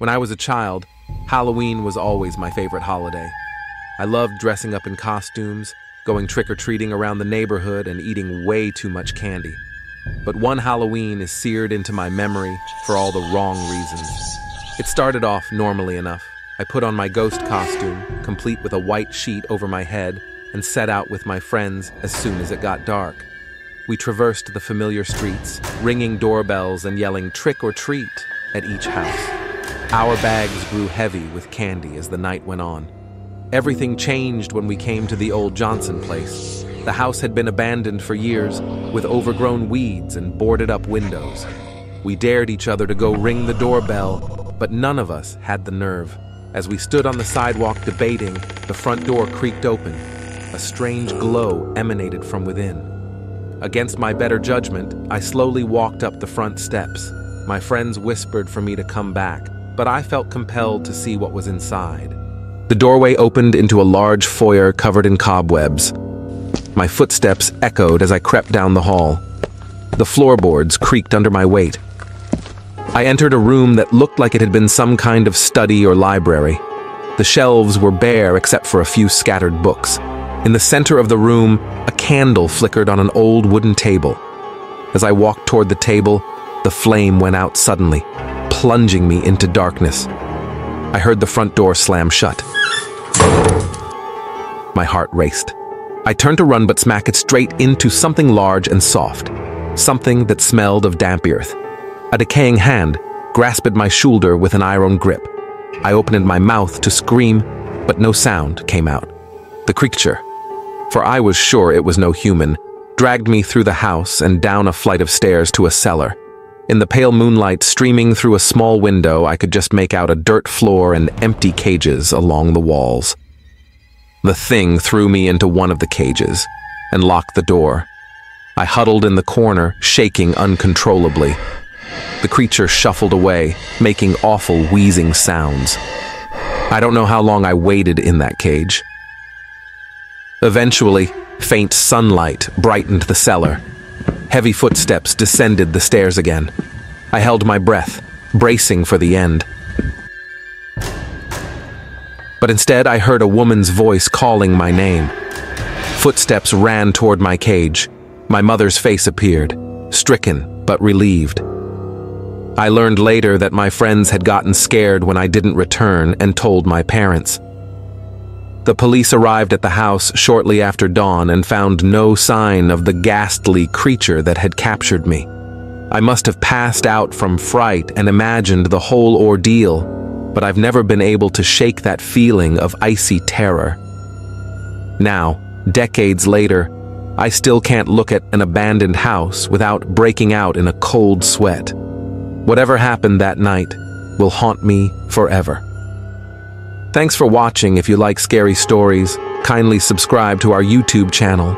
When I was a child, Halloween was always my favorite holiday. I loved dressing up in costumes, going trick-or-treating around the neighborhood, and eating way too much candy. But one Halloween is seared into my memory for all the wrong reasons. It started off normally enough. I put on my ghost costume, complete with a white sheet over my head, and set out with my friends as soon as it got dark. We traversed the familiar streets, ringing doorbells and yelling trick or treat at each house. Our bags grew heavy with candy as the night went on. Everything changed when we came to the old Johnson place. The house had been abandoned for years, with overgrown weeds and boarded-up windows. We dared each other to go ring the doorbell, but none of us had the nerve. As we stood on the sidewalk debating, the front door creaked open. A strange glow emanated from within. Against my better judgment, I slowly walked up the front steps. My friends whispered for me to come back, but I felt compelled to see what was inside. The doorway opened into a large foyer covered in cobwebs. My footsteps echoed as I crept down the hall. The floorboards creaked under my weight. I entered a room that looked like it had been some kind of study or library. The shelves were bare except for a few scattered books. In the center of the room, a candle flickered on an old wooden table. As I walked toward the table, the flame went out suddenly, plunging me into darkness. I heard the front door slam shut. My heart raced. I turned to run but smack it straight into something large and soft, something that smelled of damp earth. A decaying hand grasped my shoulder with an iron grip. I opened my mouth to scream, but no sound came out. The creature, for I was sure it was no human, dragged me through the house and down a flight of stairs to a cellar. In the pale moonlight streaming through a small window, I could just make out a dirt floor and empty cages along the walls. The thing threw me into one of the cages and locked the door. I huddled in the corner, shaking uncontrollably. The creature shuffled away, making awful wheezing sounds. I don't know how long I waited in that cage. Eventually, faint sunlight brightened the cellar. Heavy footsteps descended the stairs again. I held my breath, bracing for the end. But instead, I heard a woman's voice calling my name. Footsteps ran toward my cage. My mother's face appeared, stricken but relieved. I learned later that my friends had gotten scared when I didn't return and told my parents. The police arrived at the house shortly after dawn and found no sign of the ghastly creature that had captured me. I must have passed out from fright and imagined the whole ordeal, but I've never been able to shake that feeling of icy terror. Now, decades later, I still can't look at an abandoned house without breaking out in a cold sweat. Whatever happened that night will haunt me forever. Thanks for watching. If you like scary stories, kindly subscribe to our YouTube channel.